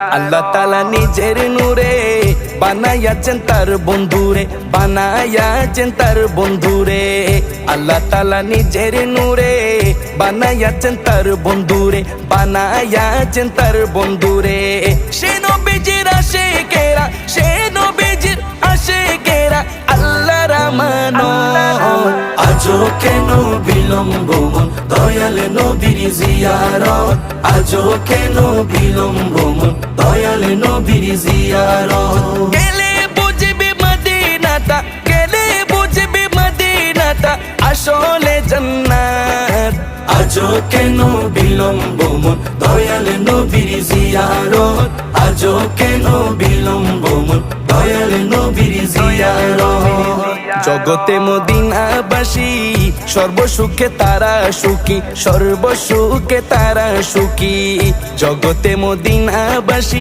আল্লাহ তাআলা নিজের নূরে বানায়াছেন তার বন্ধুরে, বানায়াছেন তার বন্ধুরে। আল্লাহ তাআলা নিজের নূরে বানায়াছেন তার বন্ধুরে, বানায়াছেন তার বন্ধুরে। সে নবীজির আশিকেরা, সে নবীজির আশিকেরা আল্লাহর আমানত। আজও কেন বিলম্ব মন দয়াল নবীর জিয়ারত, আজও কেন বিলম্ব মন দয়াল নবীর জিয়ারত। গেলে বুঝবি মদিনাটা, গেলে বুঝবি মদিনাটা আসলে জান্নাত। আজও কেন বিলম্ব মন দয়াল নবীর জিয়ারত, আজও কেন বিলম্ব মন দয়াল নবীর জিয়ারত। জগতে মদিনাবাসী সর্বসুখে তারা সুখী, সর্বসুখে তারা সুখী। জগতে মদিনাবাসী